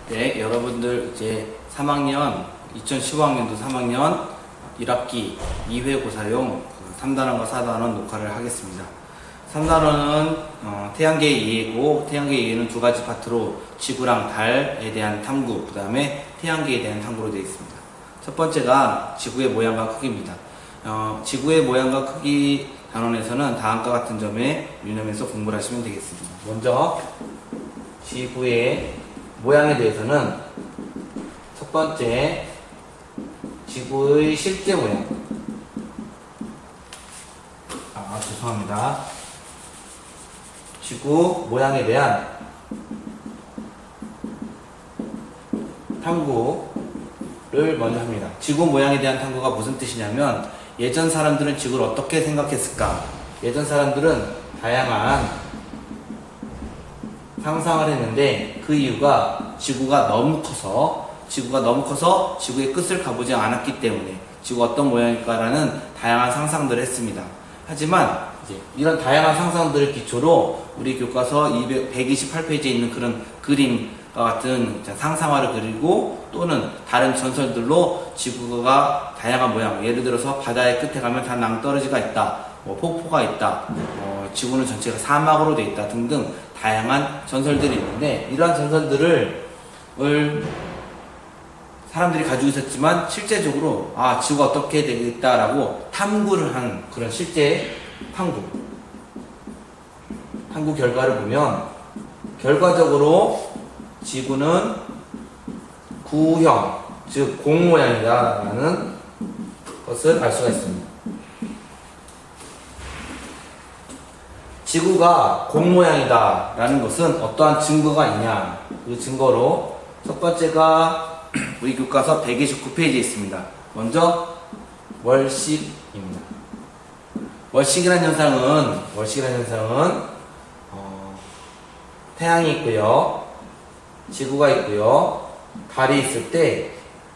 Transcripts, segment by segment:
네, 여러분들 이제 3학년, 2015학년도 3학년 1학기 2회 고사용 3단원과 4단원 녹화를 하겠습니다. 3단원은 태양계 이해고, 태양계 이해는 두 가지 파트로 지구랑 달에 대한 탐구, 그 다음에 태양계에 대한 탐구로 되어 있습니다. 첫 번째가 지구의 모양과 크기입니다. 지구의 모양과 크기 단원에서는 다음과 같은 점에 유념해서 공부를 하시면 되겠습니다. 먼저 지구의 모양에 대해서는 첫 번째 지구의 실제 모양. 죄송합니다. 지구 모양에 대한 탐구를 먼저 합니다. 지구 모양에 대한 탐구가 무슨 뜻이냐면, 예전 사람들은 지구를 어떻게 생각했을까? 예전 사람들은 다양한 상상을 했는데, 그 이유가 지구가 너무 커서 지구의 끝을 가보지 않았기 때문에 지구가 어떤 모양일까라는 다양한 상상들을 했습니다. 하지만 이제 이런 다양한 상상들을 기초로 우리 교과서 128페이지에 있는 그런 그림과 같은 상상화를 그리고, 또는 다른 전설들로 지구가 다양한 모양, 예를 들어서 바다의 끝에 가면 다 낭떠러지가 있다, 폭포가 있다, 지구는 전체가 사막으로 되어 있다 등등 다양한 전설들이 있는데, 이러한 전설들을 사람들이 가지고 있었지만 실제적으로 지구가 어떻게 되겠다라고 탐구를 한 그런 실제 탐구 결과를 보면, 결과적으로 지구는 구형, 즉 공 모양이다라는 것을 알 수가 있습니다. 지구가 공 모양이다라는 것은 어떠한 증거가 있냐? 그 증거로 첫 번째가 우리 교과서 129페이지에 있습니다. 먼저 월식입니다. 월식이라는 현상은 태양이 있고요, 지구가 있고요, 달이 있을 때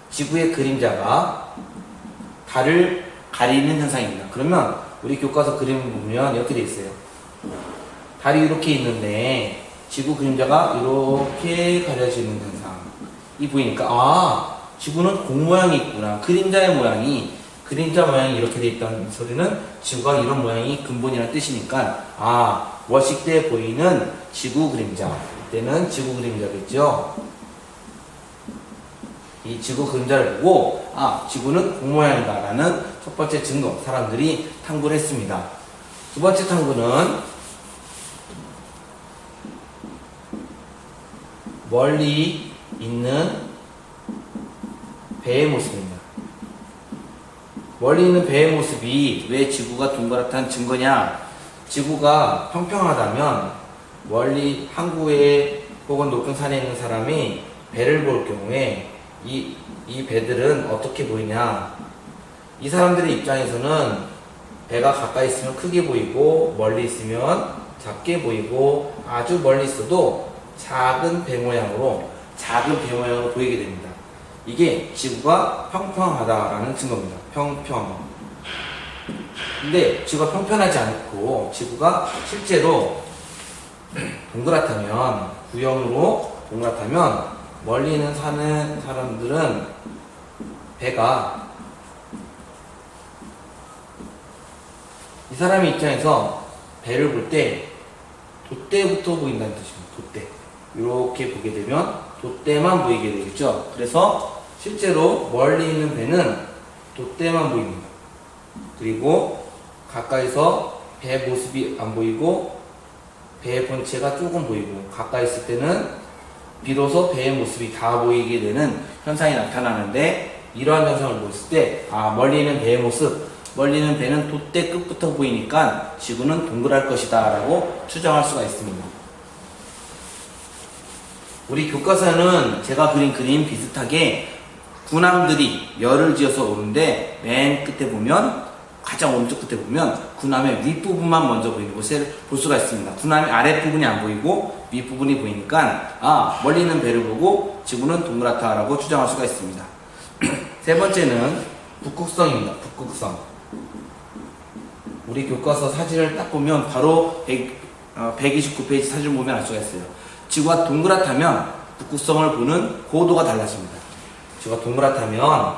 지구의 그림자가 달을 가리는 현상입니다. 그러면 우리 교과서 그림을 보면 이렇게 되어 있어요. 달이 이렇게 있는데 지구 그림자가 이렇게 가려지는 현상이 보이니까, 지구는 공 모양이 있구나. 그림자 모양이 이렇게 되어 있다는 소리는 지구가 이런 모양이 근본이라는 뜻이니까, 월식 때 보이는 지구 그림자, 이때는 지구 그림자겠죠. 이 지구 그림자를 보고 지구는 공 모양이다 라는 첫 번째 증거, 사람들이 탐구를 했습니다. 두 번째 탐구는 멀리 있는 배의 모습입니다. 멀리 있는 배의 모습이 왜 지구가 동그랗다는 증거냐? 지구가 평평하다면 멀리 항구에 혹은 높은 산에 있는 사람이 배를 볼 경우에 이 배들은 어떻게 보이냐? 이 사람들의 입장에서는 배가 가까이 있으면 크게 보이고, 멀리 있으면 작게 보이고, 아주 멀리 있어도 작은 배 모양으로 보이게 됩니다. 이게 지구가 평평하다라는 증거입니다. 근데 지구가 평평하지 않고, 지구가 실제로 동그랗다면, 구형으로 동그랗다면, 멀리 있는 사는 사람들은 배가, 이 사람의 입장에서 배를 볼 때 돛대부터 보인다는 뜻입니다. 돛대. 이렇게 보게 되면 돛대만 보이게 되겠죠. 그래서 실제로 멀리 있는 배는 돛대만 보입니다. 그리고 가까이서 배 모습이 안 보이고, 배의 본체가 조금 보이고, 가까이 있을 때는 비로소 배의 모습이 다 보이게 되는 현상이 나타나는데, 이러한 현상을 보였을 때 멀리 있는 배의 모습, 멀리 있는 배는 돛대 끝부터 보이니까 지구는 동그랄 것이다 라고 추정할 수가 있습니다. 우리 교과서는 제가 그린 그림 비슷하게 군함들이 열을 지어서 오는데, 맨 끝에 보면, 가장 오른쪽 끝에 보면 군함의 윗부분만 먼저 보이는 것을 볼 수가 있습니다. 군함의 아랫부분이 안 보이고 윗부분이 보이니까 멀리 있는 배를 보고 지구는 동그랗다라고 추정할 수가 있습니다. 세 번째는 북극성입니다. 북극성. 우리 교과서 사진을 딱 보면 바로 129페이지 사진을 보면 알 수가 있어요. 지구가 동그랗다면 북극성을 보는 고도가 달라집니다. 제가 동그랗다면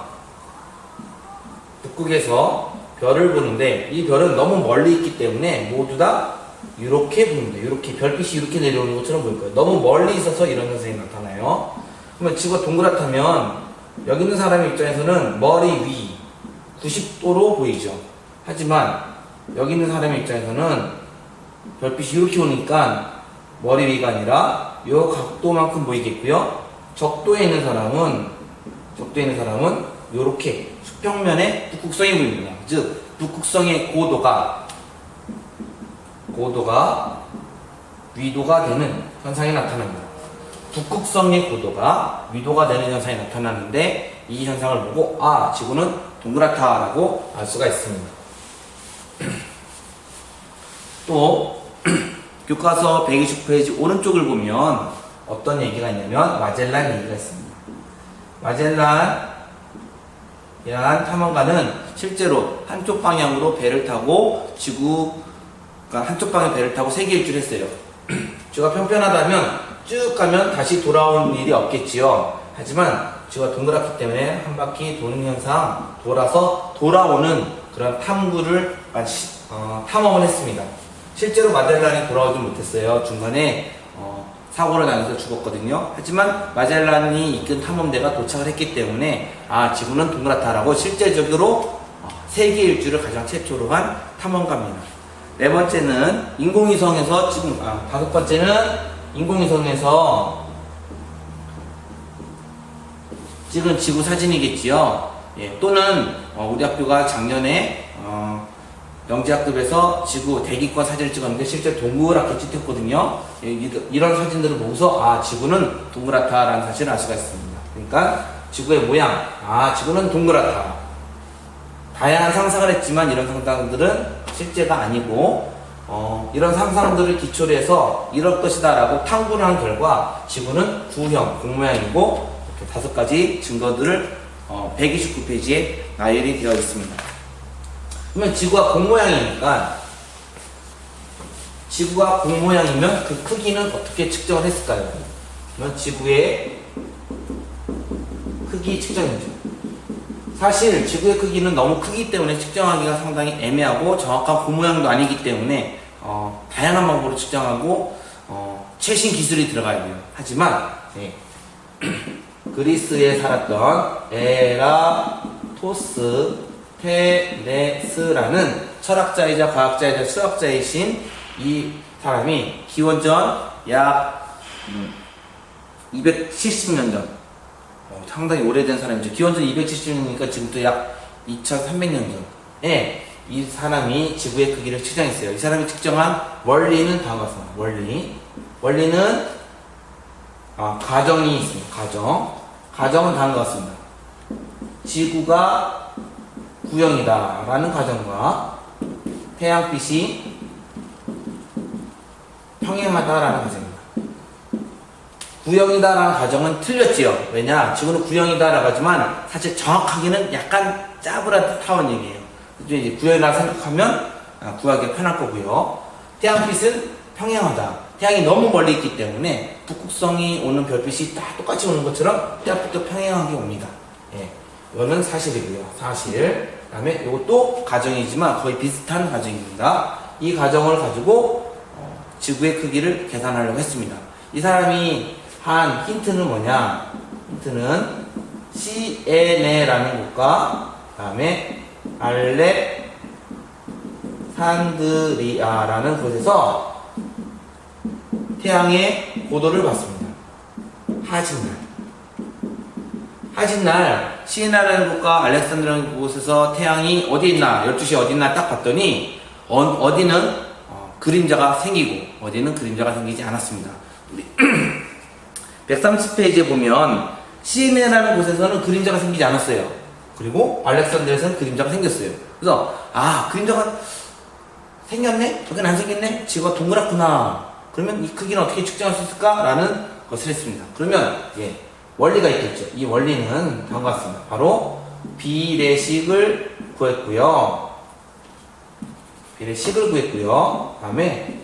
북극에서 별을 보는데 이 별은 너무 멀리 있기 때문에 모두 다 이렇게 보입니다. 이렇게 별빛이 이렇게 내려오는 것처럼 보일 거예요. 너무 멀리 있어서 이런 현상이 나타나요. 그러면 지구가 동그랗다면 여기 있는 사람의 입장에서는 머리 위 90도로 보이죠. 하지만 여기 있는 사람의 입장에서는 별빛이 이렇게 오니까 머리 위가 아니라 이 각도만큼 보이겠고요. 적도에 있는 사람은 이렇게 수평면에 북극성이 보입니다. 즉 북극성의 고도가 위도가 되는 현상이 나타납니다. 북극성의 고도가 위도가 되는 현상이 나타나는데 이 현상을 보고 아 지구는 동그랗다라고 알 수가 있습니다. 또 교과서 129페이지 오른쪽을 보면 어떤 얘기가 있냐면 마젤란 얘기가 있습니다. 마젤란이라는 탐험가는 실제로 한쪽 방향으로 배를 타고 한쪽 방향 배를 타고 세계 일주를 했어요. 지구가 평평하다면 쭉 가면 다시 돌아오는 일이 없겠지요. 하지만 지구가 동그랗기 때문에 한 바퀴 도는 현상, 돌아서 돌아오는 그런 탐험을 했습니다. 실제로 마젤란이 돌아오지 못했어요. 중간에 사고를 당해서 죽었거든요. 하지만 마젤란이 이끈 탐험대가 도착을 했기 때문에 아 지구는 동그랗다라고 실제적으로 세계 일주를 가장 최초로 한 탐험가입니다. 네 번째는 인공위성에서 다섯 번째는 인공위성에서 찍은 지구 사진이겠지요. 예, 또는 우리 학교가 작년에 영재학급에서 지구 대기권 사진을 찍었는데 실제 동그랗게 찍혔거든요. 예, 이런 사진들을 보고서 아 지구는 동그랗다라는 사실을 알 수가 있습니다. 그러니까 지구의 모양, 아 지구는 동그랗다. 다양한 상상을 했지만 이런 상상들은 실제가 아니고 이런 상상들을 기초로 해서 이럴 것이다 라고 탐구를 한 결과 지구는 구형, 공모양이고 이렇게 5가지 증거들을 129페이지에 나열이 되어 있습니다. 그러면 지구가 공모양이니까 지구가 공모양이면 그 크기는 어떻게 측정을 했을까요? 그러면 지구의 크기 측정이죠. 사실 지구의 크기는 너무 크기 때문에 측정하기가 상당히 애매하고 정확한 고모양도 아니기 때문에 다양한 방법으로 측정하고 최신 기술이 들어가야 돼요. 하지만 그리스에 살았던 에라토스테네스라는 철학자이자 과학자이자 수학자이신 이 사람이 기원전 약 270년 전 상당히 오래된 사람이죠. 기원전 270년이니까 지금부터 약 2300년 전에 이 사람이 지구의 크기를 측정했어요. 이 사람이 측정한 원리는 다음과 같습니다. 원리는 가정이 있습니다. 가정은 다음과 같습니다. 지구가 구형이다 라는 가정과 태양빛이 평행하다라는 가정입니다. 구형이다라는 가정은 틀렸지요. 왜냐? 지구는 구형이다라고 하지만 사실 정확하게는 약간 짜부라듯한 얘기예요. 이제 구형이라고 생각하면 구하기가 편할 거고요. 태양빛은 평행하다. 태양이 너무 멀리 있기 때문에 북극성이 오는 별빛이 다 똑같이 오는 것처럼 태양빛도 평행하게 옵니다. 예, 이거는 사실이고요. 사실. 그다음에 이것도 가정이지만 거의 비슷한 가정입니다. 이 가정을 가지고 지구의 크기를 계산하려고 했습니다. 이 사람이 한 힌트는 뭐냐? 힌트는 시에네라는 곳과 그다음에 알렉산드리아라는 곳에서 태양의 고도를 봤습니다. 하진날 시에네라는 곳과 알렉산드리아라는 곳에서 태양이 어디 있나 12시에 어디 있나 딱 봤더니 어디는 그림자가 생기고 어디는 그림자가 생기지 않았습니다. 130페이지에 보면 시에네라는 곳에서는 그림자가 생기지 않았어요. 그리고 알렉산드리아에서는 그림자가 생겼어요. 그래서 그림자가 생겼네? 여긴 안 생겼네? 지구가 동그랗구나. 그러면 이 크기는 어떻게 측정할 수 있을까? 라는 것을 했습니다. 그러면 원리가 있겠죠. 이 원리는 다음과 같습니다. 바로 비례식을 구했고요. 다음에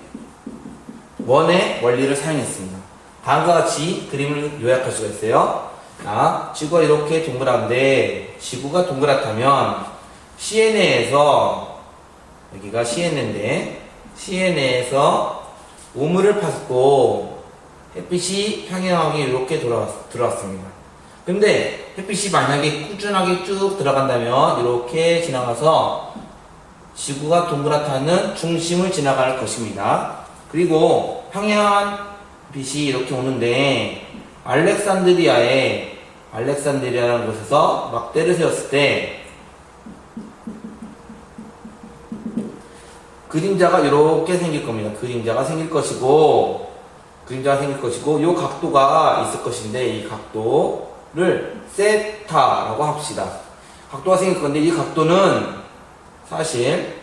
원의 원리를 사용했습니다. 다음과 같이 그림을 요약할 수가 있어요. 자, 지구가 이렇게 동그란데 지구가 동그랗다면 시내에서 여기가 시내인데 시내에서 우물을 파고 햇빛이 평행하게 이렇게 들어왔습니다. 근데 햇빛이 만약에 꾸준하게 쭉 들어간다면 이렇게 지나가서 지구가 동그랗다는 중심을 지나갈 것입니다. 그리고 평행한 빛이 이렇게 오는데 알렉산드리아라는 곳에서 막대를 세웠을 때 그림자가 이렇게 생길 겁니다. 그림자가 생길 것이고 요 각도가 있을 것인데 이 각도를 세타라고 합시다. 각도가 생길 건데 이 각도는 사실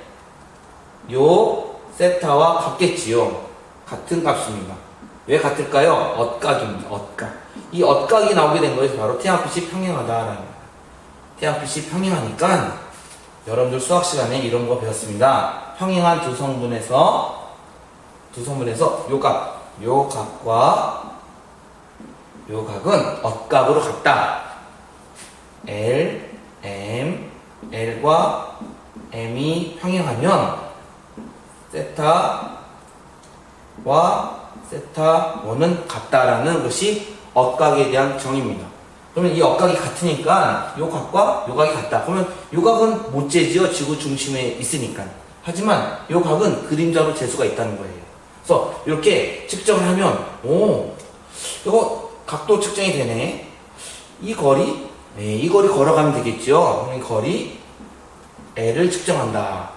요 세타와 같겠지요. 같은 값입니다. 왜 같을까요? 엇각입니다. 엇각. 이 엇각이 나오게 된 것이 바로 태양빛이 평행하다라는 거예요. 태양빛이 평행하니까 여러분들 수학 시간에 이런 거 배웠습니다. 평행한 두 성분에서 요 각과 요 각은 엇각으로 같다. L과 M이 평행하면 세타와 세타1은 같다라는 것이 엇각에 대한 정의입니다. 그러면 이 엇각이 같으니까 요 각과 요 각이 같다. 그러면 요 각은 못 재지요. 지구 중심에 있으니까. 하지만 요 각은 그림자로 재 수가 있다는 거예요. 그래서 이렇게 측정을 하면 이거 각도 측정이 되네. 이 거리 걸어가면 되겠죠. 이 거리 L을 측정한다.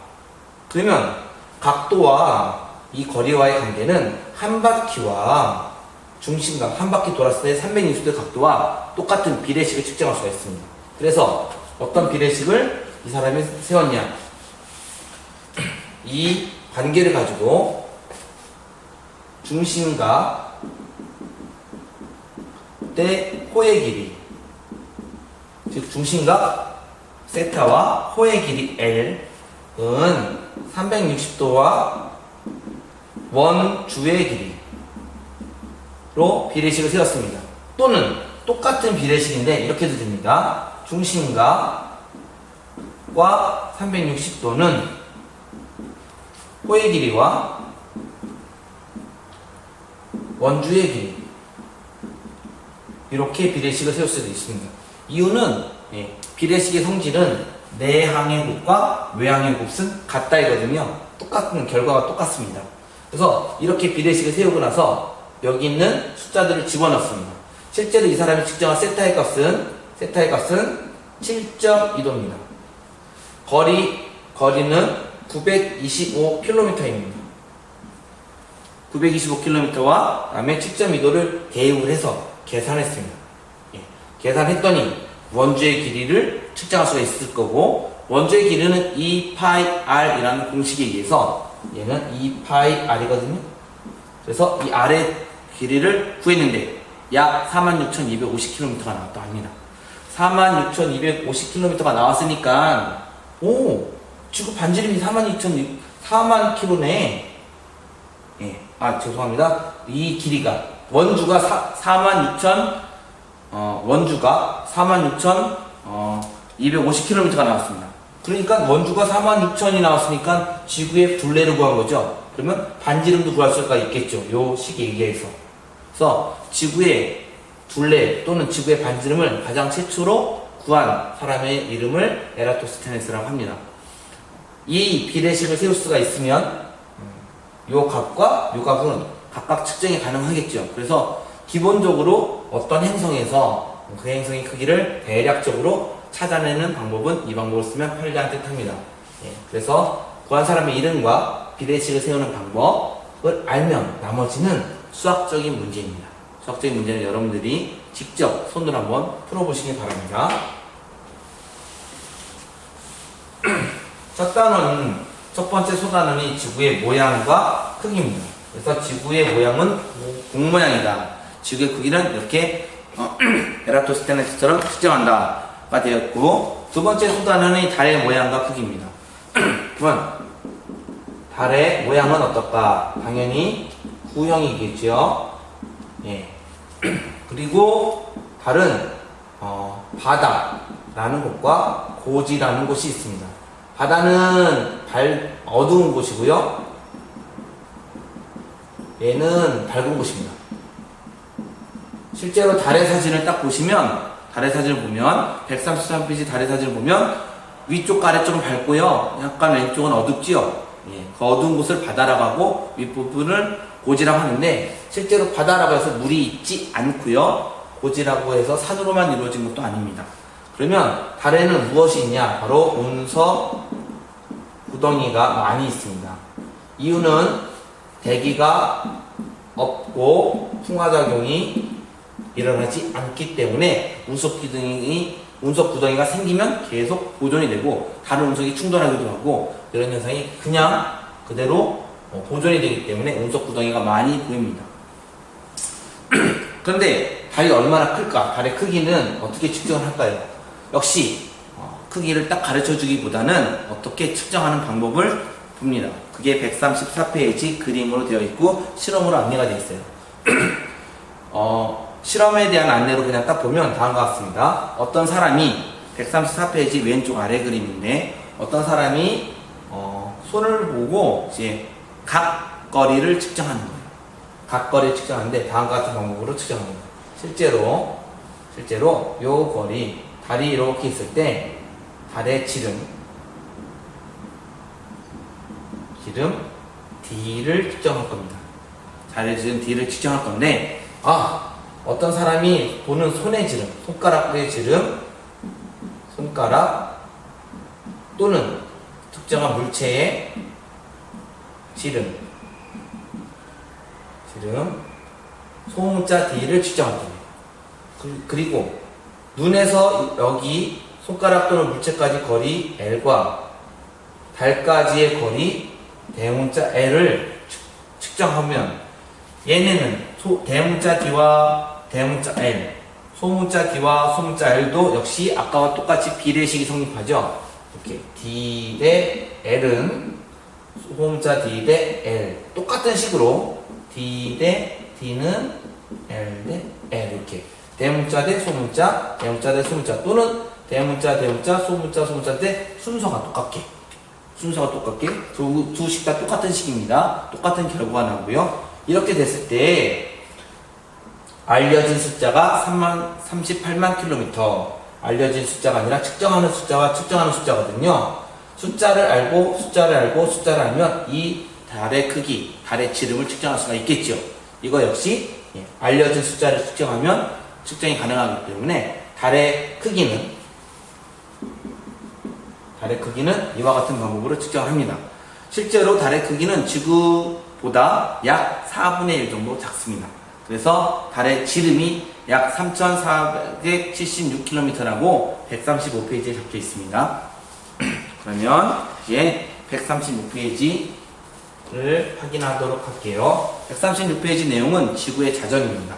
그러면 각도와 이 거리와의 관계는 한 바퀴와 중심각 한 바퀴 돌았을 때 360도 각도와 똑같은 비례식을 측정할 수가 있습니다. 그래서 어떤 비례식을 이 사람이 세웠냐? 이 관계를 가지고 중심각 대 호의 길이, 즉 중심각 세타와 호의 길이 L은 360도와 원주의 길이로 비례식을 세웠습니다. 또는 똑같은 비례식인데 이렇게도 됩니다. 중심각과 360도는 호의 길이와 원주의 길이 이렇게 비례식을 세울 수도 있습니다. 이유는 비례식의 성질은 내항의 곱과 외항의 곱은 같다 이거든요. 똑같은 결과가 똑같습니다. 그래서 이렇게 비례식을 세우고 나서 여기 있는 숫자들을 집어넣습니다. 실제로 이 사람이 측정한 세타의 값은 7.2도입니다. 거리는 925km입니다. 925km와 다음에 7.2도를 대입을 해서 계산했습니다. 계산했더니 원주의 길이를 측정할 수가 있을 거고, 원주의 길이는 2πr이라는 공식에 의해서 얘는 2πr이거든요. 그래서 이 R의 길이를 구했는데 약 46,250km가 나왔다고 합니다. 46,250km가 나왔으니까 지구 반지름이 4만 km네. 죄송합니다. 이 길이가 원주가 46,250km가 나왔습니다. 그러니까 원주가 46,000이 나왔으니까 지구의 둘레를 구한 거죠. 그러면 반지름도 구할 수가 있겠죠. 요 식에 의해서. 그래서 지구의 둘레 또는 지구의 반지름을 가장 최초로 구한 사람의 이름을 에라토스테네스라고 합니다. 이 비례식을 세울 수가 있으면 요 값과 요 값은 각각 측정이 가능하겠죠. 그래서 기본적으로 어떤 행성에서 그 행성의 크기를 대략적으로 찾아내는 방법은 이 방법을 쓰면 편리한 듯합니다. 그래서 구한 사람의 이름과 비례식을 세우는 방법을 알면 나머지는 수학적인 문제입니다. 수학적인 문제는 여러분들이 직접 손으로 한번 풀어보시기 바랍니다. 첫 번째 소단원이 지구의 모양과 크기입니다. 그래서 지구의 모양은 공 모양이다. 지구의 크기는 이렇게 에라토스테네스처럼 측정한다가 되었고, 두 번째 소단원이 달의 모양과 크기입니다. 그러면 달의 모양은 어떨까? 당연히 구형이겠죠. 예. 그리고 달은 바다라는 곳과 고지라는 곳이 있습니다. 바다는 어두운 곳이고요. 얘는 밝은 곳입니다. 실제로 달의 사진을 딱 보시면, 달의 사진을 보면 133페이지 달의 사진을 보면 위쪽 아래쪽은 밝고요, 약간 왼쪽은 어둡지요. 예, 그 어두운 곳을 바다라고 하고 윗부분을 고지라고 하는데, 실제로 바다라고 해서 물이 있지 않고요, 고지라고 해서 산으로만 이루어진 것도 아닙니다. 그러면 달에는 무엇이 있냐? 바로 운석 구덩이가 많이 있습니다. 이유는 대기가 없고 풍화작용이 일어나지 않기 때문에 운석 구덩이가 생기면 계속 보존이 되고 다른 운석이 충돌하기도 하고, 이런 현상이 그냥 그대로 보존이 되기 때문에 운석 구덩이가 많이 보입니다. 그런데 달이 얼마나 클까? 달의 크기는 어떻게 측정을 할까요? 역시 크기를 딱 가르쳐 주기보다는 어떻게 측정하는 방법을 봅니다. 그게 134페이지 그림으로 되어 있고 실험으로 안내가 되어 있어요. 실험에 대한 안내로 그냥 딱 보면 다음과 같습니다. 어떤 사람이 134페이지 왼쪽 아래 그림인데, 어떤 사람이 손을 보고 이제 각거리를 측정하는 거예요. 각거리를 측정하는데 다음과 같은 방법으로 측정합니다. 실제로 요 거리, 달이 이렇게 있을 때 달의 지름 D를 측정할 겁니다. 달의 지름 D를 측정할 건데, 어떤 사람이 보는 손의 지름, 손가락의 지름, 손가락 또는 특정한 물체의 지름, 소문자 D를 측정할 겁니다. 그리고 눈에서 여기 손가락 또는 물체까지 거리 L과 달까지의 거리 대문자 L을 측정하면, 얘네는 대문자 D와 대문자 L, 소문자 D와 소문자 L도 역시 아까와 똑같이 비례식이 성립하죠. 이렇게 D 대 L은 소문자 D 대 L, 똑같은 식으로 D 대 D는 L 대 L, 이렇게 대문자 대 소문자, 대문자 대 소문자, 또는 대문자, 소문자 대 순서가 똑같게 두 식 다 똑같은 식입니다. 똑같은 결과가 나고요. 이렇게 됐을 때 알려진 숫자가 38만 킬로미터, 알려진 숫자가 아니라 측정하는 숫자와 측정하는 숫자거든요. 숫자를 알면 이 달의 크기, 달의 지름을 측정할 수가 있겠죠. 이거 역시 알려진 숫자를 측정하면 측정이 가능하기 때문에 달의 크기는 이와 같은 방법으로 측정을 합니다. 실제로 달의 크기는 지구보다 약 4분의 1 정도 작습니다. 그래서 달의 지름이 약 3,476km라고 135페이지에 적혀 있습니다. 그러면 이제 136페이지를 확인하도록 할게요. 136페이지 내용은 지구의 자전입니다.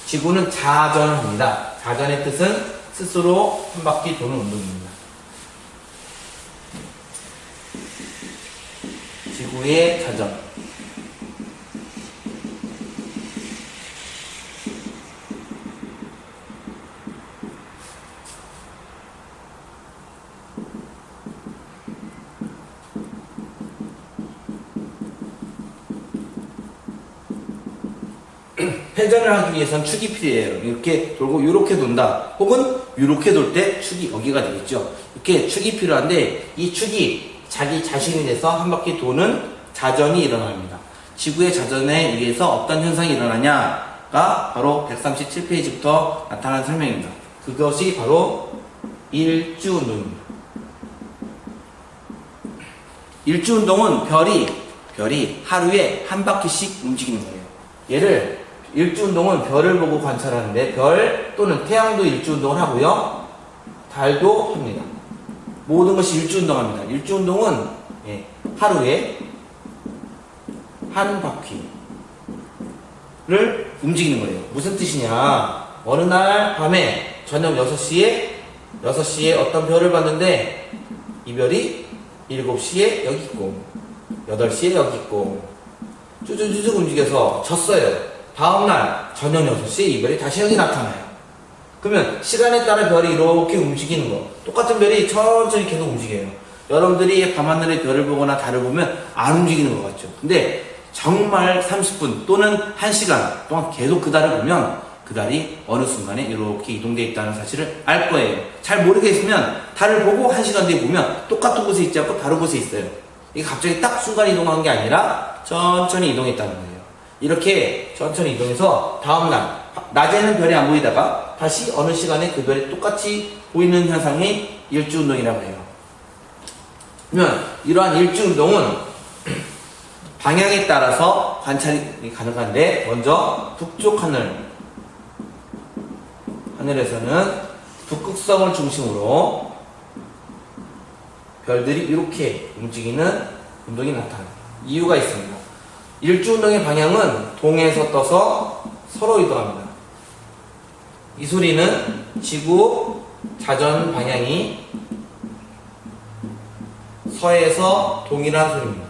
지구는 자전을 합니다. 자전의 뜻은 스스로 한 바퀴 도는 운동입니다. 지구의 자전. 회전을 하기 위해선 축이 필요해요. 이렇게 돌고 이렇게 돈다, 혹은 이렇게 돌 때 축이 여기가 되겠죠. 이렇게 축이 필요한데, 이 축이 자기 자신이 돼서 한 바퀴 도는 자전이 일어납니다. 지구의 자전에 의해서 어떤 현상이 일어나냐가 바로 137페이지부터 나타나는 설명입니다. 그것이 바로 일주운동입니다. 일주운동은 별이 하루에 한 바퀴씩 움직이는 거예요. 일주운동은 별을 보고 관찰하는데, 별 또는 태양도 일주운동을 하고요, 달도 합니다. 모든 것이 일주운동합니다. 일주운동은 하루에 한 바퀴를 움직이는 거예요. 무슨 뜻이냐? 어느 날 밤에 저녁 6시에 어떤 별을 봤는데, 이 별이 7시에 여기 있고 8시에 여기 있고 쭈쭈쭈쭈 움직여서 졌어요. 다음날 저녁 6시에 이 별이 다시 여기 나타나요. 그러면 시간에 따라 별이 이렇게 움직이는 거, 똑같은 별이 천천히 계속 움직여요. 여러분들이 밤하늘의 별을 보거나 달을 보면 안 움직이는 것 같죠. 근데 정말 30분 또는 1시간 동안 계속 그 달을 보면 그 달이 어느 순간에 이렇게 이동되어 있다는 사실을 알 거예요. 잘 모르겠으면 달을 보고 1시간 뒤에 보면 똑같은 곳에 있지 않고 다른 곳에 있어요. 이게 갑자기 딱 순간 이동한 게 아니라 천천히 이동했다는 거예요. 이렇게 천천히 이동해서 다음날 낮에는 별이 안 보이다가 다시 어느 시간에 그 별이 똑같이 보이는 현상이 일주운동이라고 해요. 그러면 이러한 일주운동은 방향에 따라서 관찰이 가능한데, 먼저 북쪽 하늘에서는 북극성을 중심으로 별들이 이렇게 움직이는 운동이 나타나요. 이유가 있습니다. 일주운동의 방향은 동에서 떠서 서로 이동합니다. 이 소리는 지구 자전 방향이 서에서 동이라는 소리입니다.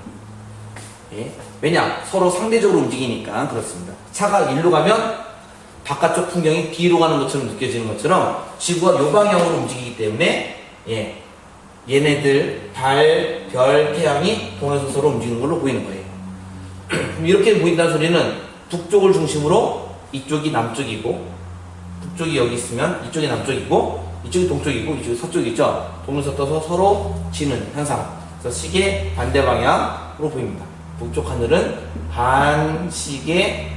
예. 왜냐? 서로 상대적으로 움직이니까 그렇습니다. 차가 일로 가면 바깥쪽 풍경이 뒤로 가는 것처럼 느껴지는 것처럼 지구가 요 방향으로 움직이기 때문에 예. 얘네들, 달, 별, 태양이 동에서 서로 움직이는 걸로 보이는 거예요. 이렇게 보인다는 소리는 북쪽을 중심으로 이쪽이 남쪽이고, 북쪽이 여기 있으면 이쪽이 남쪽이고, 이쪽이 동쪽이고, 이쪽이 서쪽이죠. 동에서 떠서 서로 지는 현상. 그래서 시계 반대 방향으로 보입니다. 북쪽 하늘은 반시계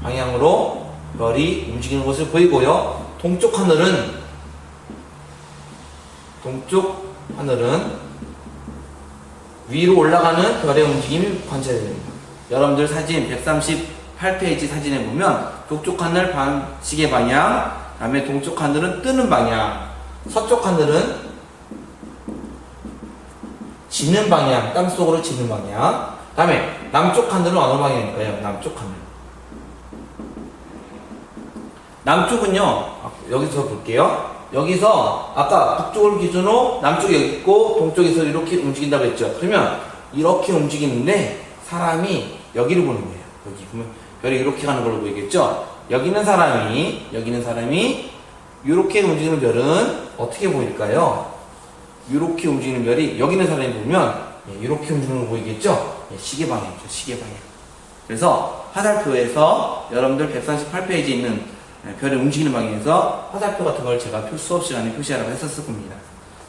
방향으로 별이 움직이는 것을 보이고요. 동쪽 하늘은 위로 올라가는 별의 움직임이 관찰이 됩니다. 여러분들 사진 138페이지 사진에 보면 북쪽 하늘 반시계 방향, 다음에 동쪽 하늘은 뜨는 방향, 서쪽 하늘은 지는 방향, 땅속으로 지는 방향, 다음에 남쪽 하늘은 어느 방향일까요? 남쪽 하늘. 남쪽은요, 여기서 볼게요. 여기서 아까 북쪽을 기준으로 남쪽이 여기 있고 동쪽에서 이렇게 움직인다고 했죠. 그러면 이렇게 움직이는데 사람이 여기를 보는 거예요. 여기 보면 별이 이렇게 가는 걸로 보이겠죠. 여기 있는 사람이 이렇게 움직이는 별은 어떻게 보일까요? 이렇게 움직이는 별이 여기 있는 사람이 보면 이렇게 움직이는 걸 보이겠죠. 시계 방향이죠. 시계 방향. 그래서 화살표에서 여러분들 138페이지에 있는 별이 움직이는 방향에서 화살표 같은 걸 제가 수업 시간에 표시하라고 했었을 겁니다.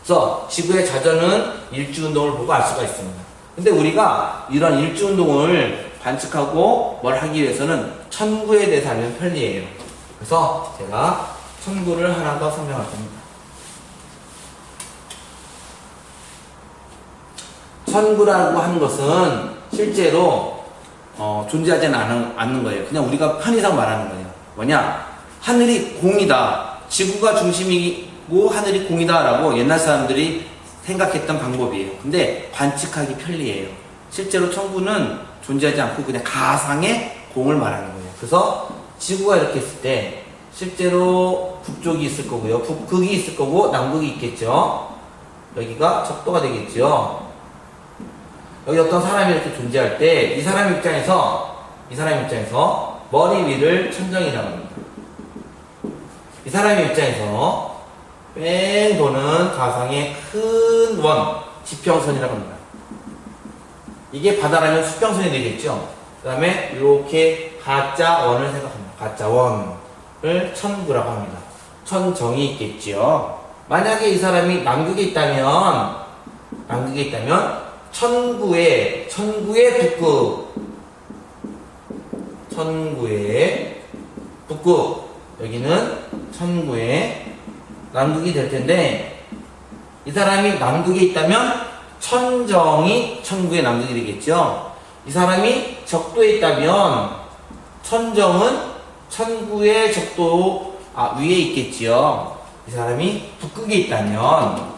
그래서 지구의 자전은 일주운동을 보고 알 수가 있습니다. 근데 우리가 이런 일주운동을 관측하고 뭘 하기 위해서는 천구에 대해서 알면 편리해요. 그래서 제가 천구를 하나 더 설명할 겁니다. 천구라고 하는 것은 실제로 존재하지 않는 거예요. 그냥 우리가 편의상 말하는 거예요. 뭐냐? 하늘이 공이다. 지구가 중심이고 하늘이 공이다 라고 옛날 사람들이 생각했던 방법이에요. 근데 관측하기 편리해요. 실제로 천구는 존재하지 않고 그냥 가상의 공을 말하는 거예요. 그래서 지구가 이렇게 있을 때 실제로 북쪽이 있을 거고요. 북극이 있을 거고 남극이 있겠죠. 여기가 적도가 되겠죠. 여기 어떤 사람이 이렇게 존재할 때 이 사람 입장에서 머리 위를 천정이라고 합니다. 이 사람의 입장에서 뺑 도는 가상의 큰 원, 지평선이라고 합니다. 이게 바다라면 수평선이 되겠죠. 그 다음에 이렇게 가짜 원을 생각합니다. 가짜 원을 천구라고 합니다. 천정이 있겠죠. 만약에 이 사람이 남극에 있다면 천구의 북극, 여기는 천구의 남극이 될 텐데, 이 사람이 남극에 있다면 천정이 천구의 남극이 되겠죠. 이 사람이 적도에 있다면 천정은 천구의 적도 위에 있겠지요. 이 사람이 북극에 있다면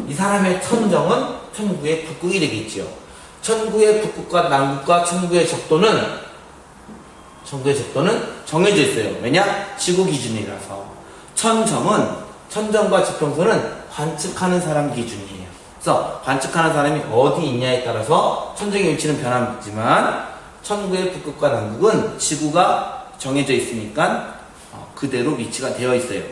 이 사람의 천정은 천구의 북극이 되겠지요. 천구의 북극과 남극과 천구의 적도는 정해져 있어요. 왜냐? 지구 기준이라서. 천정과 지평선은 관측하는 사람 기준이에요. 그래서 관측하는 사람이 어디 있냐에 따라서 천정의 위치는 변하지만 천구의 북극과 남극은 지구가 정해져 있으니까 그대로 위치가 되어 있어요.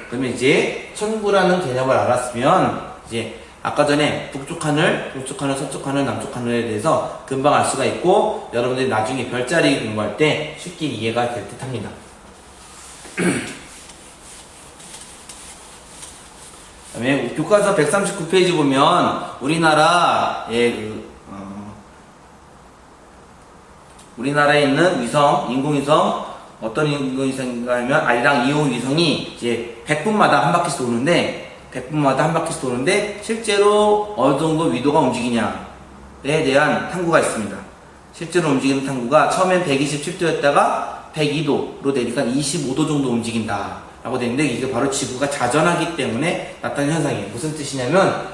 그러면 이제 천구라는 개념을 알았으면 이제 아까 전에 북쪽 하늘, 동쪽 하늘, 서쪽 하늘, 남쪽 하늘에 대해서 금방 알 수가 있고 여러분들이 나중에 별자리 공부할 때 쉽게 이해가 될 듯 합니다. 그다음에 교과서 139페이지 보면 우리나라에 있는 위성, 인공위성 어떤 인공위성인가 하면 아리랑 2호 위성이 이제 100분마다 한 바퀴씩 도는데 실제로 어느 정도 위도가 움직이냐에 대한 탐구가 있습니다. 실제로 움직이는 탐구가 처음엔 127도였다가 102도로 되니까 25도 정도 움직인다 라고 되는데 이게 바로 지구가 자전하기 때문에 나타나는 현상이에요. 무슨 뜻이냐면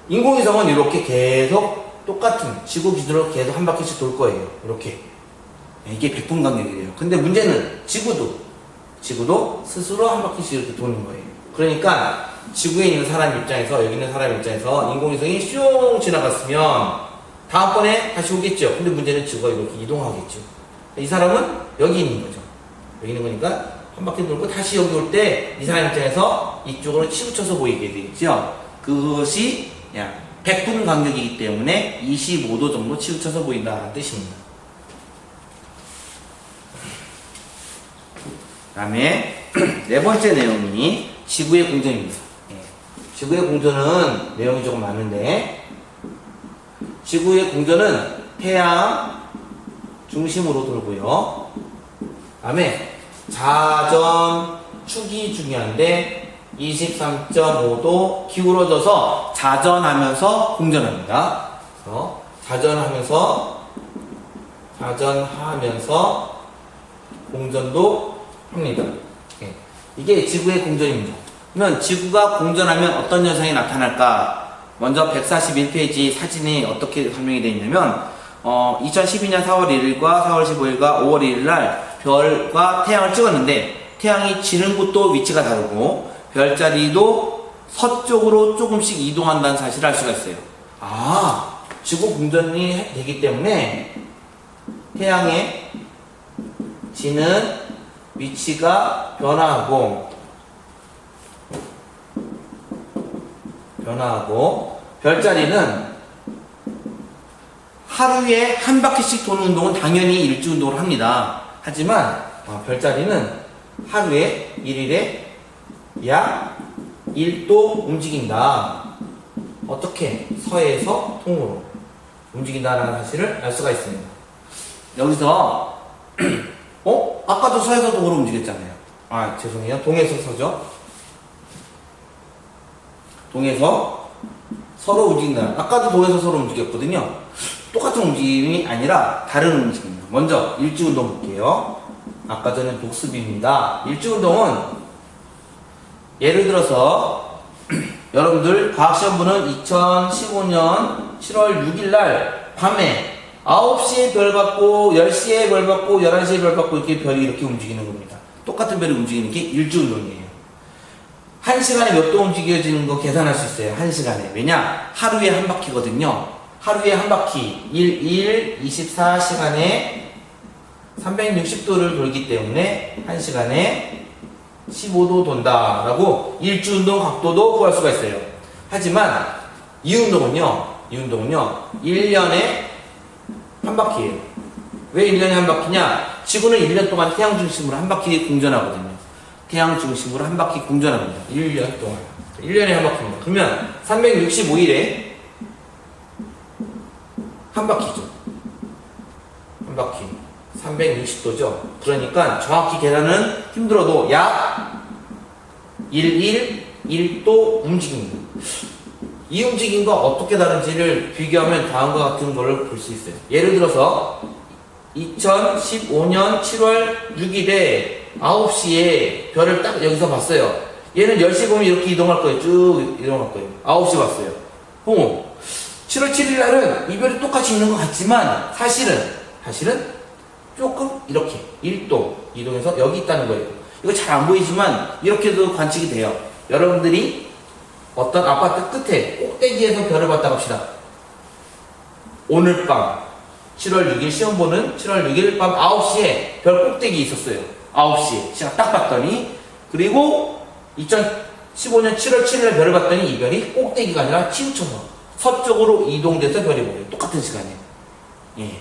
인공위성은 이렇게 계속 똑같은 지구 기준으로 계속 한 바퀴씩 돌 거예요. 이렇게 이게 100분 간격이에요. 근데 문제는 지구도 스스로 한 바퀴씩 이렇게 도는 거예요. 그러니까 지구에 있는 사람 입장에서 여기 있는 사람 입장에서 인공위성이 슝 지나갔으면 다음번에 다시 오겠죠. 근데 문제는 지구가 이렇게 이동하겠죠. 이 사람은 여기 있는 거죠. 여기 있는 거니까 한 바퀴 돌고 다시 여기 올 때 이 사람 입장에서 이쪽으로 치우쳐서 보이게 되겠죠. 그것이 100분 간격이기 때문에 25도 정도 치우쳐서 보인다는 뜻입니다. 그 다음에 네 번째 내용이 지구의 공전입니다. 지구의 공전은 내용이 조금 많은데 지구의 공전은 태양 중심으로 돌고요. 그 다음에 자전 축이 중요한데 23.5도 기울어져서 자전하면서 공전합니다. 그래서 자전하면서 공전도 합니다. 이게 지구의 공전입니다. 그러면 지구가 공전하면 어떤 현상이 나타날까? 먼저 141페이지 사진이 어떻게 설명이 되어 있냐면 2012년 4월 1일과 4월 15일과 5월 1일 날 별과 태양을 찍었는데 태양이 지는 곳도 위치가 다르고 별자리도 서쪽으로 조금씩 이동한다는 사실을 알 수가 있어요. 지구 공전이 되기 때문에 태양의 지는 위치가 변화하고 별자리는 하루에 한 바퀴씩 도는 운동은 당연히 일주 운동을 합니다. 하지만 별자리는 하루에 1일에 약 1도 움직인다. 어떻게? 서에서 동으로 움직인다는 사실을 알 수가 있습니다. 여기서 아까도 서에서 동으로 움직였잖아요. 죄송해요. 동에서 서죠. 동에서 서로 움직인다. 아까도 동에서 서로 움직였거든요. 똑같은 움직임이 아니라 다른 움직임입니다. 먼저 일지운동 볼게요. 아까 전에 복습입니다. 일지운동은 예를 들어서 여러분들 과학시험 보는 2015년 7월 6일 날 밤에 9시에 별 받고 10시에 별 받고 11시에 별 받고 이렇게 별이 이렇게 움직이는 겁니다. 똑같은 별이 움직이는 게 일주운동이에요. 1시간에 몇 도 움직여지는 거 계산할 수 있어요. 1시간에. 왜냐? 하루에 한 바퀴거든요. 하루에 한 바퀴 24시간에 360도를 돌기 때문에 1시간에 15도 돈다라고 일주운동 각도도 구할 수가 있어요. 하지만 이 운동은요 1년에 한 바퀴예요. 왜 1년에 한 바퀴냐? 지구는 1년 동안 태양 중심으로 한 바퀴 공전하거든요. 태양 중심으로 한 바퀴 공전합니다. 1년 동안. 1년에 한 바퀴입니다. 그러면 365일에 한 바퀴죠. 한 바퀴. 360도죠. 그러니까 정확히 계산은 힘들어도 약 1도 움직입니다. 이 움직임과 어떻게 다른지를 비교하면 다음과 같은 걸 볼 수 있어요. 예를 들어서 2015년 7월 6일에 9시에 별을 딱 여기서 봤어요. 얘는 10시 보면 이렇게 이동할 거예요. 쭉 이동할 거예요. 9시 봤어요. 7월 7일 날은 이 별이 똑같이 있는 것 같지만 사실은 조금 이렇게 1도 이동해서 여기 있다는 거예요. 이거 잘 안 보이지만 이렇게도 관측이 돼요. 여러분들이 어떤 아파트 끝에 꼭대기에서 별을 봤다 갑시다. 오늘 밤 7월 6일 시험 보는 7월 6일 밤 9시에 별 꼭대기 있었어요. 9시에 시간 딱 봤더니, 그리고 2015년 7월 7일에 별을 봤더니 이 별이 꼭대기가 아니라 치우쳐서 서쪽으로 이동돼서 별이 보여요. 똑같은 시간에. 예.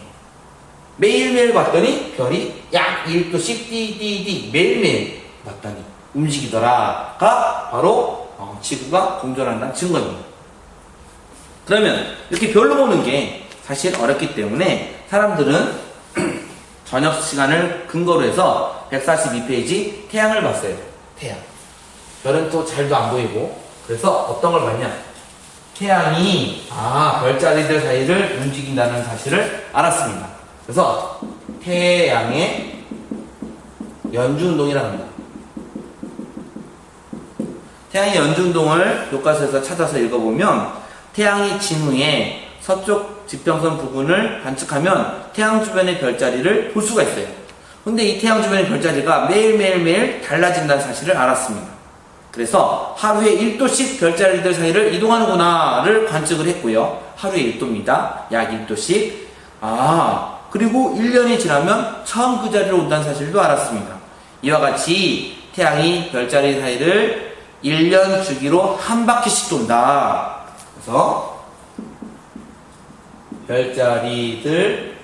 매일매일 봤더니 별이 약 1도씩 띠띠띠 매일매일 봤더니 움직이더라가 바로 지구가 공전한다는 증거입니다. 그러면 이렇게 별로 보는 게 사실 어렵기 때문에 사람들은 저녁 시간을 근거로 해서 142페이지 태양을 봤어요. 태양. 별은 또 잘도 안 보이고, 그래서 어떤 걸 봤냐? 태양이 별자리들 사이를 움직인다는 사실을 알았습니다. 그래서 태양의 연주운동이라고 합니다. 태양의 연주운동을 교과서에서 찾아서 읽어보면 태양이 진 후에 서쪽 지평선 부분을 관측하면 태양 주변의 별자리를 볼 수가 있어요. 근데 이 태양 주변의 별자리가 매일매일 달라진다는 사실을 알았습니다. 그래서 하루에 1도씩 별자리들 사이를 이동하는구나를 관측을 했고요. 하루에 1도입니다. 약 1도씩. 그리고 1년이 지나면 처음 그 자리로 온다는 사실도 알았습니다. 이와 같이 태양이 별자리 사이를 1년 주기로 한 바퀴씩 돈다. 그래서 별자리들을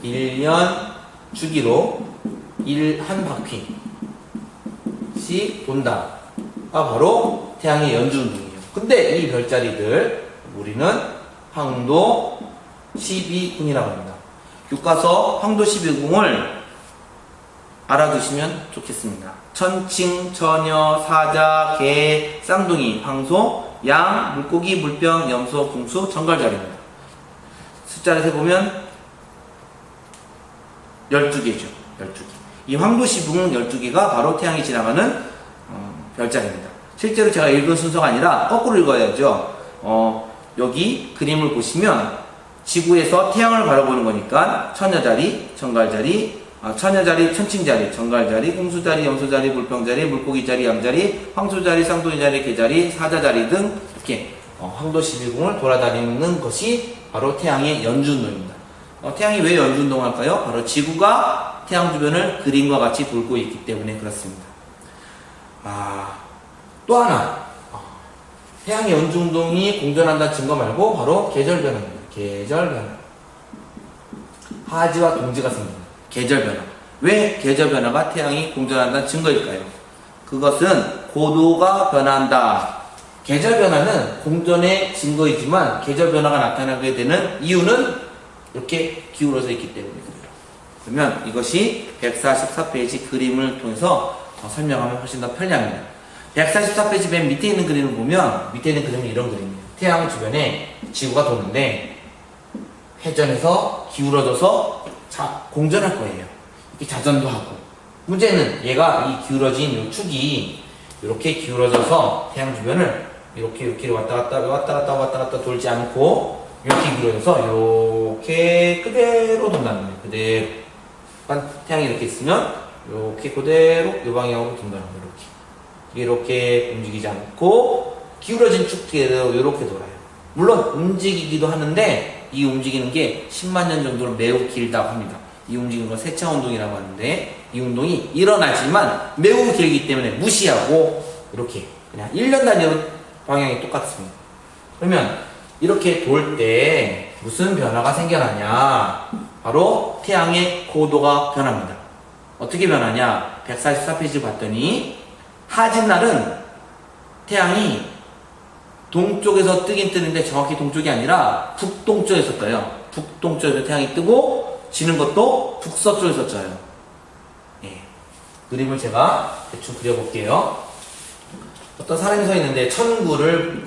1년 주기로 한 바퀴씩 돈다가 바로 태양의 연주운동이에요. 근데 이 별자리들 우리는 황도 12궁이라고 합니다. 교과서 황도 12궁을 알아두시면 좋겠습니다. 천칭, 처녀, 사자, 개, 쌍둥이, 황소, 양, 물고기, 물병, 염소, 궁수, 정갈자리입니다. 숫자를 세보면 12개죠. 12개. 이 황도 12궁 12개가 바로 태양이 지나가는 별자리입니다. 실제로 제가 읽은 순서가 아니라 거꾸로 읽어야죠. 여기 그림을 보시면 지구에서 태양을 바라보는 거니까 처녀자리, 정갈자리, 처녀자리, 천칭자리, 정갈자리, 궁수자리, 염소자리, 물병자리, 물고기자리, 양자리, 황소자리, 쌍둥이자리, 개자리, 사자자리 등 이렇게 황도 12궁을 돌아다니는 것이 바로 태양의 연주운동입니다. 태양이 왜 연주운동할까요? 바로 지구가 태양 주변을 그림과 같이 돌고 있기 때문에 그렇습니다. 또 하나 태양의 연주운동이 공전한다는 증거 말고 바로 계절변화입니다. 계절변화. 하지와 동지가 생깁니다. 계절변화. 왜 계절변화가 태양이 공전한다는 증거일까요? 그것은 고도가 변한다. 계절변화는 공전의 증거이지만 계절변화가 나타나게 되는 이유는 이렇게 기울어져 있기 때문에 그래요. 그러면 이것이 144페이지 그림을 통해서 설명하면 훨씬 더 편리합니다. 144페이지 맨 밑에 있는 그림을 보면 밑에 있는 그림은 이런 그림이에요. 태양 주변에 지구가 도는데 회전해서 기울어져서 공전할 거예요. 이렇게 자전도 하고. 문제는 얘가 이 기울어진 이 축이 이렇게 기울어져서 태양 주변을 이렇게 왔다 갔다 돌지 않고 이렇게 기울어져서 이렇게 그대로 돈다는 거예요. 그대로. 태양이 이렇게 있으면 이렇게 그대로 이 방향으로 돈다는 거예요. 이렇게 움직이지 않고 기울어진 축대로 이렇게 돌아요. 물론 움직이기도 하는데 이 움직이는 게 10만 년 정도로 매우 길다고 합니다. 이 움직이는 건 세차운동이라고 하는데 이 운동이 일어나지만 매우 길기 때문에 무시하고 이렇게 그냥 1년 단위로 방향이 똑같습니다. 그러면 이렇게 돌 때 무슨 변화가 생겨나냐? 바로 태양의 고도가 변합니다. 어떻게 변하냐? 144페이지 봤더니 하진 날은 태양이 동쪽에서 뜨긴 뜨는데 정확히 동쪽이 아니라 북동쪽에서 떠요. 북동쪽에서 태양이 뜨고 지는 것도 북서쪽에서 쪄요. 그림을 제가 대충 그려볼게요. 어떤 사람이 서 있는데 천구를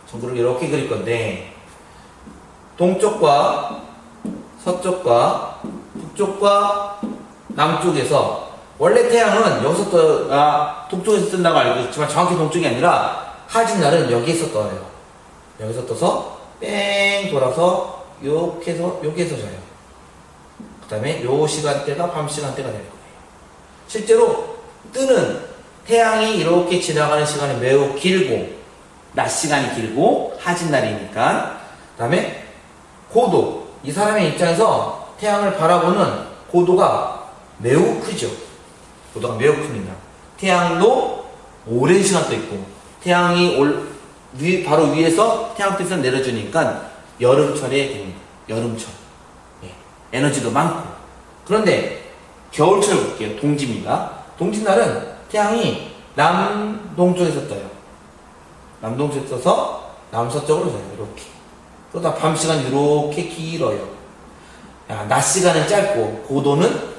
천구를 이렇게 그릴 건데 동쪽과 서쪽과 북쪽과 남쪽에서 원래 태양은 여기서 동쪽에서 뜬다고 알고 있지만 정확히 동쪽이 아니라 하진 날은 여기에서 떠요. 여기서 떠서 뺑 돌아서 여기에서 자요. 그 다음에 요 시간대가 밤 시간대가 될 거예요. 실제로 뜨는 태양이 이렇게 지나가는 시간이 매우 길고 낮 시간이 길고 하진 날이니까 그 다음에 고도. 이 사람의 입장에서 태양을 바라보는 고도가 매우 크죠. 고도가 매우 큽니다. 태양도 오랜 시간 떠 있고, 태양이 바로 위에서 태양빛을 내려주니까 여름철에 됩니다. 여름철. 예, 에너지도 많고. 그런데 겨울철 볼게요. 동지입니다. 동지날은 태양이 남동쪽에서 떠요. 남동쪽에 떠서 남서쪽으로 져요. 이렇게. 그러다 밤 시간이 이렇게 길어요. 낮 시간은 짧고, 고도는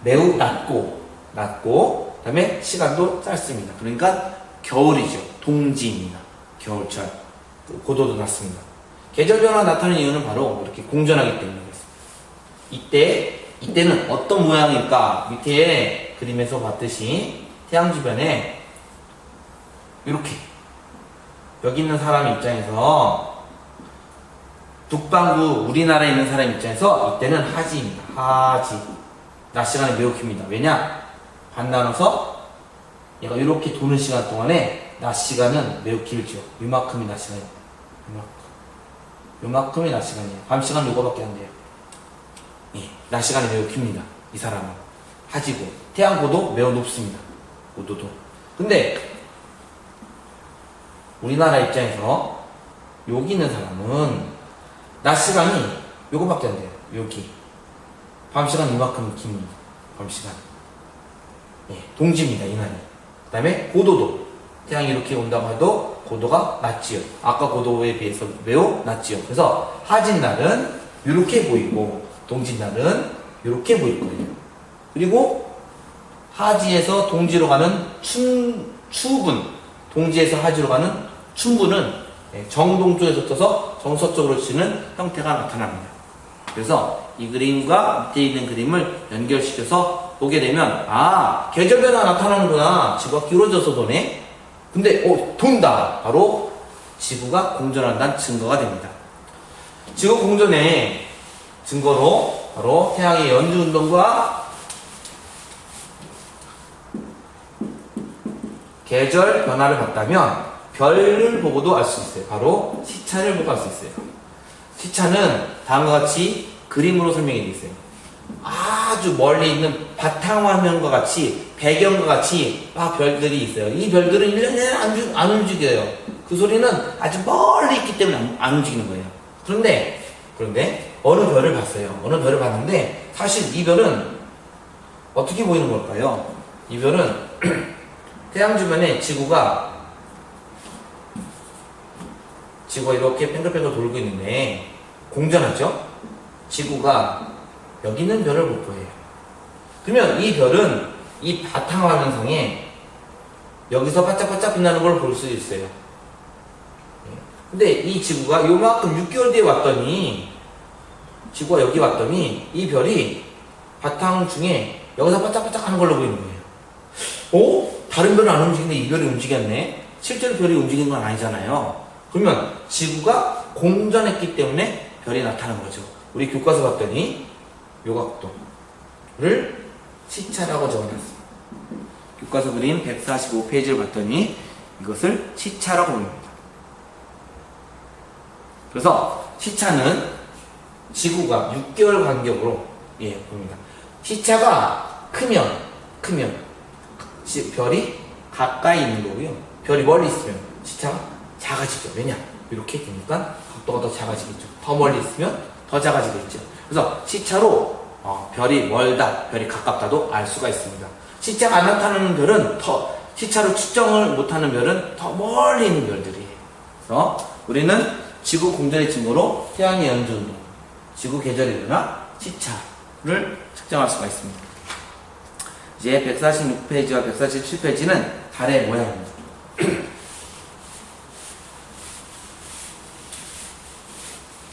매우 낮고, 그 다음에 시간도 짧습니다. 그러니까 겨울이죠. 동지입니다. 겨울철. 고도도 낮습니다. 계절 변화가 나타나는 이유는 바로 이렇게 공전하기 때문에 그렇습니다. 이때는 어떤 모양일까? 밑에 그림에서 봤듯이 태양 주변에 이렇게 여기 있는 사람 입장에서 북반구 우리나라에 있는 사람 입장에서 이때는 하지입니다. 하지. 낮 시간이 매우 깁니다. 왜냐? 반나눠서 얘가 이렇게 도는 시간 동안에 낮 시간은 매우 길죠. 요만큼이 낮 시간이에요. 요만큼이 낮 시간이에요. 밤 시간 요거밖에 안 돼요. 예, 낮 시간이 매우 깁니다. 이 사람은 하지고 태양 고도 매우 높습니다. 고도도. 근데 우리나라 입장에서 여기 있는 사람은 낮 시간이 요거밖에 안 돼요. 여기 밤 시간 이만큼 깁니다. 밤 시간. 예, 동지입니다. 이날이. 그 다음에 고도도 태양이 이렇게 온다고 해도 고도가 낮지요. 아까 고도에 비해서 매우 낮지요. 그래서 하진날은 이렇게 보이고 동지날은 이렇게 보일 거예요. 그리고 하지에서 동지로 가는 추분, 동지에서 하지로 가는 춘분은 정동쪽에서 떠서 정서쪽으로 치는 형태가 나타납니다. 그래서 이 그림과 밑에 있는 그림을 연결시켜서 보게 되면 계절 변화가 나타나는구나. 지구가 기울어져서 도네. 근데 돈다. 바로 지구가 공전한다는 증거가 됩니다. 지구 공전의 증거로 바로 태양의 연주운동과 계절 변화를 봤다면 별을 보고도 알 수 있어요. 바로 시차를 보고 알 수 있어요. 시차는 다음과 같이 그림으로 설명이 되어 있어요. 아주 멀리 있는 바탕화면과 같이 배경과 같이 별들이 있어요. 이 별들은 1년 내내 안 움직여요. 그 소리는 아주 멀리 있기 때문에 안 움직이는 거예요. 그런데 어느 별을 봤어요. 어느 별을 봤는데 사실 이 별은 어떻게 보이는 걸까요? 이 별은 태양 주변에 지구가 이렇게 뺑글뺑글 돌고 있는데 공전하죠? 지구가 여기 있는 별을 볼 거예요. 그러면 이 별은 이 바탕화면상에 여기서 반짝반짝 빛나는 걸 볼 수 있어요. 근데 이 지구가 요만큼 6개월 뒤에 왔더니 지구가 여기 왔더니 이 별이 바탕 중에 여기서 반짝반짝 하는 걸로 보이는 거예요. 다른 별은 안 움직이는데 이 별이 움직였네? 실제로 별이 움직이는 건 아니잖아요. 그러면 지구가 공전했기 때문에 별이 나타난 거죠. 우리 교과서 봤더니 요각도를 시차라고 적어놨습니다. 교과서 그림 145페이지를 봤더니 이것을 시차라고 부릅니다. 그래서 시차는 지구가 6개월 간격으로 봅니다. 시차가 크면 별이 가까이 있는 거고요. 별이 멀리 있으면 시차가 작아지죠. 왜냐? 이렇게 되니까 각도가 더 작아지겠죠. 더 멀리 있으면 더 작아지겠죠. 그래서 시차로 별이 멀다, 별이 가깝다도 알 수가 있습니다. 시차가 안 나타나는 별은 시차로 측정을 못하는 별은 더 멀리 있는 별들이에요. 그래서 우리는 지구 공전의 증거로 태양의 연주운동, 지구 계절의 변화, 시차를 측정할 수가 있습니다. 이제 146페이지와 147페이지는 달의 모양입니다.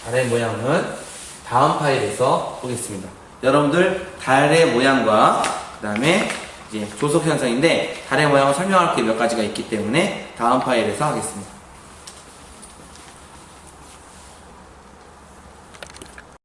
달의 모양은 다음 파일에서 보겠습니다. 여러분들 달의 모양과 그 다음에 이제 조속 현상인데 달의 모양을 설명할 게 몇 가지가 있기 때문에 다음 파일에서 하겠습니다.